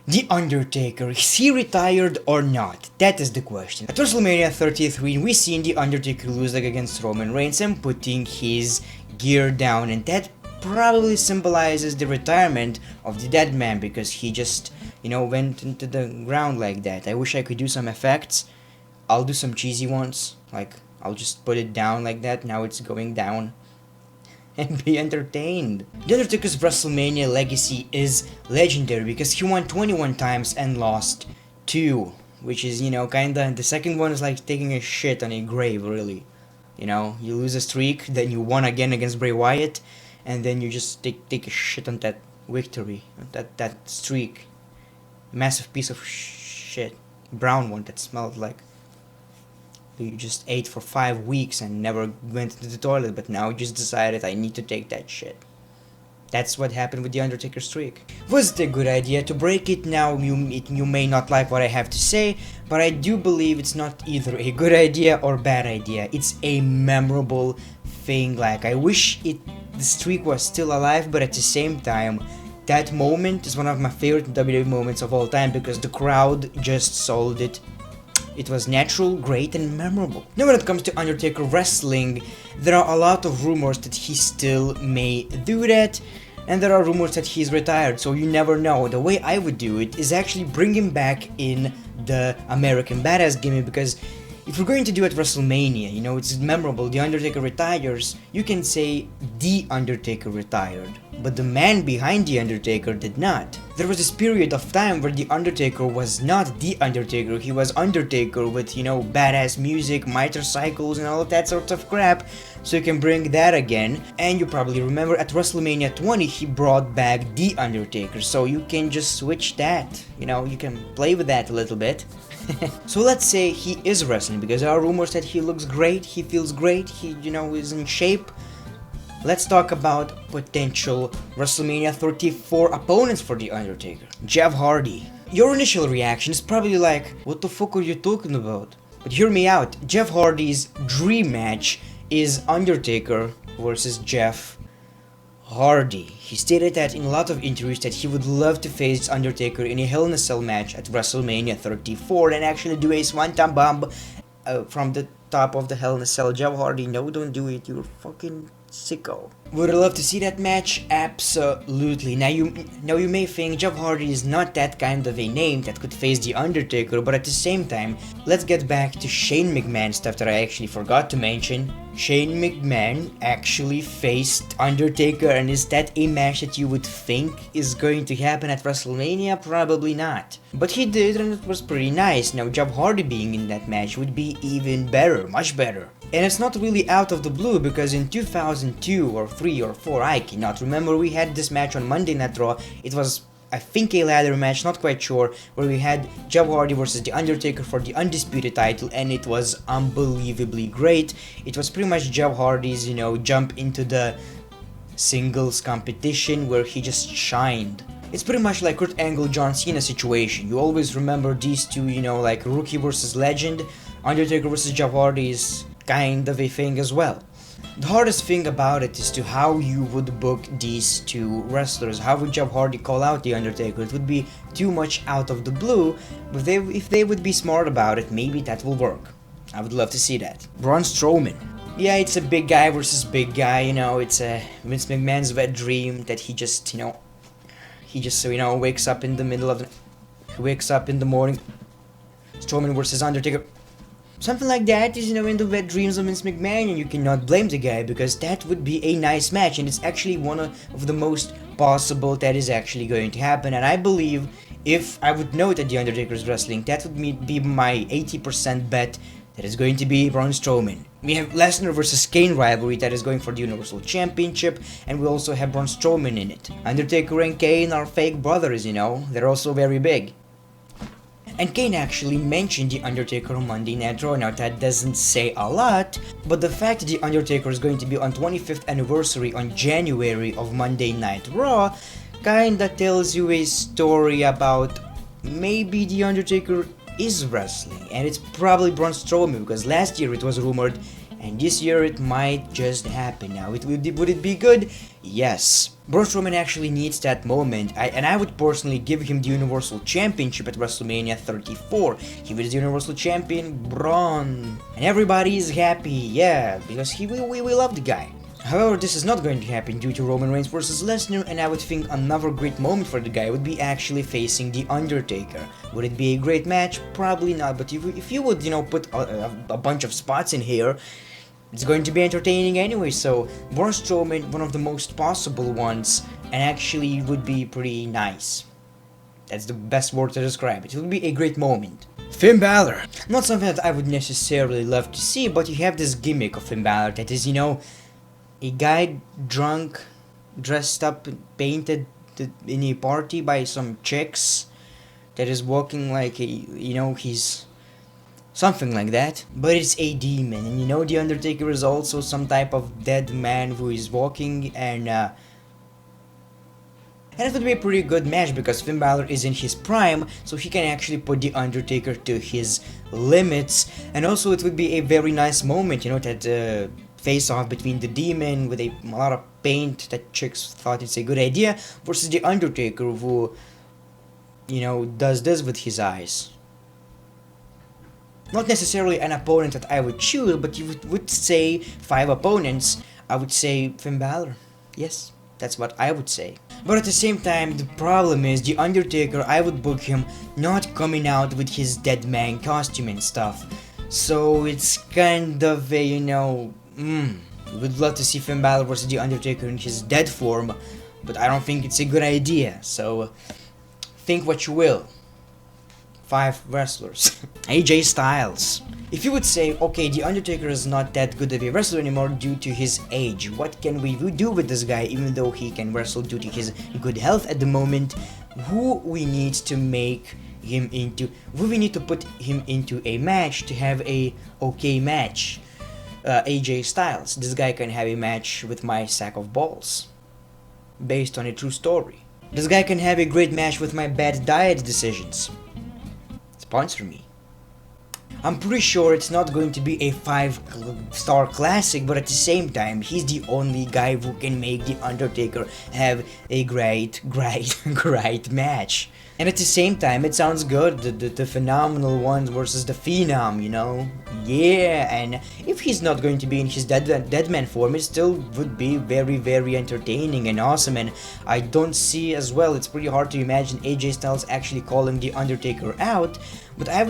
The Undertaker, is he retired or not? That is the question. At WrestleMania 33, we seen The Undertaker losing against Roman Reigns and putting his gear down, and that probably symbolizes the retirement of the dead man because he just, went into the ground like that. I wish I could do some effects. I'll do some cheesy ones, like I'll just put it down like that, now it's going down. And be entertained. The Undertaker's WrestleMania legacy is legendary because he won 21 times and lost 2. Which is, kinda, the second one is like taking a shit on a grave, really. You lose a streak, then you won again against Bray Wyatt, and then you just take a shit on that victory, that streak. Massive piece of shit. Brown one that smelled like you just ate for 5 weeks and never went to the toilet, but now you just decided I need to take that shit. That's what happened with the Undertaker streak. Was it a good idea to break it? Now you may not like what I have to say, but I do believe it's not either a good idea or bad idea. It's a memorable thing. Like, I wish the streak was still alive, but at the same time, that moment is one of my favorite WWE moments of all time because the crowd just sold it. It was natural, great, and memorable. Now when it comes to Undertaker wrestling, there are a lot of rumors that he still may do that, and there are rumors that he's retired, so you never know. The way I would do it is actually bring him back in the American Badass gimmick, because if we're going to do it at WrestleMania, it's memorable, The Undertaker retires, you can say The Undertaker retired, but the man behind The Undertaker did not. There was this period of time where The Undertaker was not The Undertaker, he was Undertaker with, badass music, motorcycles and all of that sort of crap, so you can bring that again. And you probably remember at WrestleMania 20 he brought back The Undertaker, so you can just switch that, you can play with that a little bit. So let's say he is wrestling, because there are rumors that he looks great, he feels great, he, is in shape. Let's talk about potential WrestleMania 34 opponents for The Undertaker. Jeff Hardy. Your initial reaction is probably like, what the fuck are you talking about? But hear me out, Jeff Hardy's dream match is Undertaker versus Jeff Hardy. He stated that in a lot of interviews that he would love to face Undertaker in a Hell in a Cell match at WrestleMania 34 and actually do a swanton bomb from the top of the Hell in a Cell. Jeff Hardy, no, don't do it, you're fucking sicko. Would I love to see that match? Absolutely. Now you may think Jeff Hardy is not that kind of a name that could face The Undertaker, but at the same time, let's get back to Shane McMahon stuff that I actually forgot to mention. Shane McMahon actually faced Undertaker, and is that a match that you would think is going to happen at WrestleMania? Probably not. But he did, and it was pretty nice. Now Jeff Hardy being in that match would be even better, much better. And it's not really out of the blue, because in 2002 or 3 or 4, I cannot remember, we had this match on Monday Night Raw. It was, I think, a ladder match, not quite sure, where we had Jeff Hardy versus The Undertaker for the Undisputed title, and it was unbelievably great. It was pretty much Jeff Hardy's, jump into the singles competition where he just shined. It's pretty much like Kurt Angle, John Cena situation. You always remember these two, like rookie versus legend. Undertaker versus Jeff Hardy is kind of a thing as well. The hardest thing about it is to how you would book these two wrestlers. How would Jeff Hardy call out The Undertaker? It would be too much out of the blue, but if they would be smart about it, maybe that will work. I would love to see that. Braun Strowman. Yeah, it's a big guy versus big guy, it's a Vince McMahon's wet dream that he just, wakes up in the middle of he wakes up in the morning. Strowman versus Undertaker. Something like that is, in the wet dreams of Vince McMahon, and you cannot blame the guy, because that would be a nice match, and it's actually one of the most possible that is actually going to happen. And I believe if I would know that The Undertaker is wrestling, that would be my 80% bet that is going to be Braun Strowman. We have Lesnar versus Kane rivalry that is going for the Universal Championship, and we also have Braun Strowman in it. Undertaker and Kane are fake brothers, they're also very big. And Kane actually mentioned The Undertaker on Monday Night Raw. Now that doesn't say a lot, but the fact that The Undertaker is going to be on 25th anniversary on January of Monday Night Raw kinda tells you a story about maybe The Undertaker is wrestling, and it's probably Braun Strowman, because last year it was rumored, and this year it might just happen. Now, would it be good? Yes. Braun Strowman actually needs that moment, and I would personally give him the Universal Championship at WrestleMania 34. He was the Universal Champion, Braun, and everybody is happy, yeah, because we love the guy. However, this is not going to happen due to Roman Reigns versus Lesnar, and I would think another great moment for the guy would be actually facing The Undertaker. Would it be a great match? Probably not, but if you would, put a bunch of spots in here, it's going to be entertaining anyway, so Braun Strowman, one of the most possible ones, and actually would be pretty nice. That's the best word to describe it. It would be a great moment. Finn Balor. Not something that I would necessarily love to see, but you have this gimmick of Finn Balor that is, a guy drunk, dressed up, painted in a party by some chicks that is walking like he's something like that. But it's a demon, and The Undertaker is also some type of dead man who is walking, and it would be a pretty good match because Finn Balor is in his prime, so he can actually put The Undertaker to his limits, and also it would be a very nice moment, that face off between the demon with a lot of paint that chicks thought it's a good idea versus The Undertaker who, does this with his eyes. Not necessarily an opponent that I would choose, but you would say 5 opponents, I would say Finn Balor. Yes, that's what I would say. But at the same time, the problem is The Undertaker, I would book him not coming out with his dead man costume and stuff. So it's kind of a, would love to see Finn Balor versus The Undertaker in his dead form, but I don't think it's a good idea, so think what you will. 5 wrestlers. AJ Styles. If you would say, okay, The Undertaker is not that good of a wrestler anymore due to his age, what can we do with this guy even though he can wrestle due to his good health at the moment? Who we need to put him into a match to have a okay match? AJ Styles. This guy can have a match with my sack of balls, based on a true story. This guy can have a great match with my bad diet decisions. Sponsor me. I'm pretty sure it's not going to be a 5-star classic, but at the same time, he's the only guy who can make The Undertaker have a great match. And at the same time, it sounds good, the phenomenal ones versus the phenom, Yeah, and if he's not going to be in his dead man form, it still would be very, very entertaining and awesome, and I don't see as well, it's pretty hard to imagine AJ Styles actually calling The Undertaker out, but I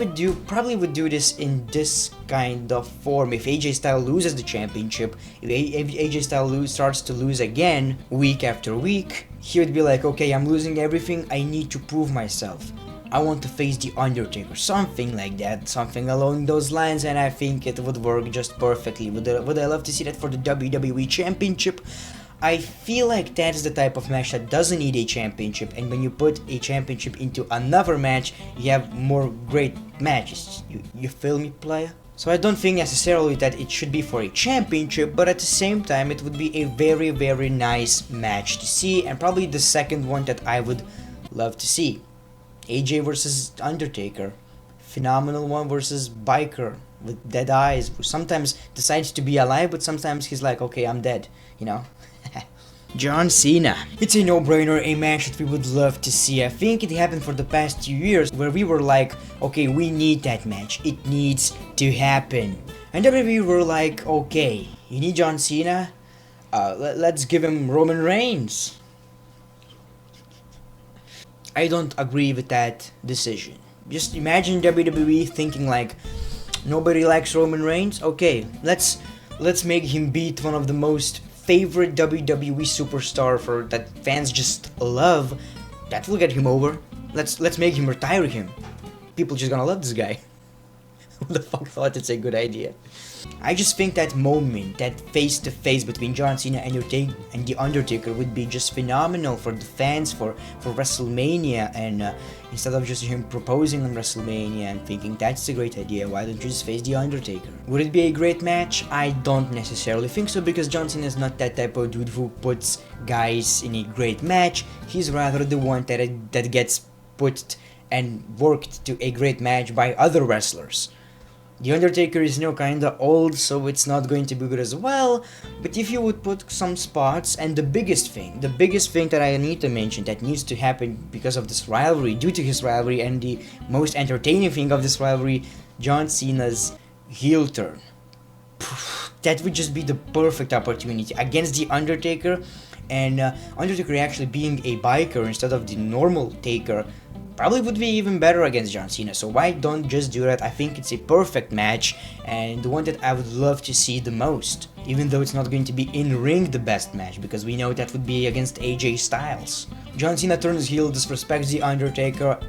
probably would do this in this kind of form. If AJ Styles loses the championship, if AJ Styles starts to lose again, week after week, he would be like, okay, I'm losing everything, I need to prove myself. I want to face The Undertaker, something like that, something along those lines, and I think it would work just perfectly. Would I love to see that for the WWE Championship? I feel like that is the type of match that doesn't need a championship, and when you put a championship into another match, you have more great matches. You feel me, playa? So I don't think necessarily that it should be for a championship, but at the same time it would be a very, very nice match to see, and probably the second one that I would love to see. AJ versus Undertaker. Phenomenal one versus Biker with dead eyes, who sometimes decides to be alive, but sometimes he's like, okay, I'm dead, John Cena. It's a no-brainer, a match that we would love to see. I think it happened for the past 2 years where we were like, okay, we need that match. It needs to happen. And then we were like, okay, you need John Cena? Let's give him Roman Reigns. I don't agree with that decision. Just imagine WWE thinking like, nobody likes Roman Reigns? Okay, let's make him beat one of the most favorite WWE superstar that fans just love. That will get him over. Let's make him retire him. People just gonna love this guy. Who the fuck thought it's a good idea? I just think that moment, that face-to-face between John Cena and The Undertaker would be just phenomenal for the fans, for WrestleMania, and instead of just him proposing on WrestleMania and thinking that's a great idea, why don't you just face The Undertaker? Would it be a great match? I don't necessarily think so, because John Cena is not that type of dude who puts guys in a great match. He's rather the one that gets put and worked to a great match by other wrestlers. The Undertaker is, kinda old, so it's not going to be good as well, but if you would put some spots, and the biggest thing that I need to mention that needs to happen because of this rivalry, due to his rivalry, and the most entertaining thing of this rivalry, John Cena's heel turn. That would just be the perfect opportunity against the Undertaker, and Undertaker actually being a biker instead of the normal Taker probably would be even better against John Cena, so why don't just do that? I think it's a perfect match, and the one that I would love to see the most, even though it's not going to be in-ring the best match, because we know that would be against AJ Styles. John Cena turns heel, disrespects the Undertaker,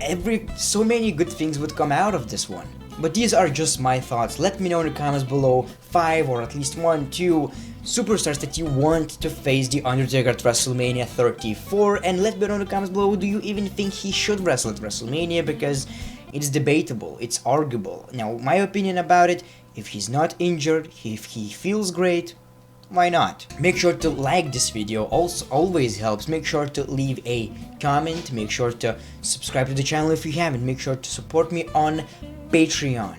so many good things would come out of this one. But these are just my thoughts. Let me know in the comments below 5 or at least 1, 2 superstars that you want to face the Undertaker at WrestleMania 34, and let me know in the comments below, do you even think he should wrestle at WrestleMania, because it's debatable, it's arguable. Now, my opinion about it, if he's not injured, if he feels great, why not? Make sure to like this video, also always helps. Make sure to leave a comment, make sure to subscribe to the channel if you haven't, make sure to support me on Patreon.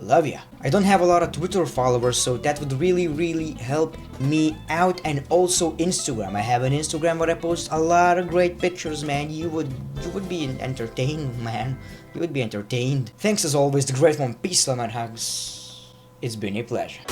Love ya. I don't have a lot of Twitter followers, so that would really help me out, and also Instagram. I have an Instagram where I post a lot of great pictures, man. You would be entertained, man. You would be entertained. Thanks as always, the great one. Peace, love, and hugs. It's been a pleasure.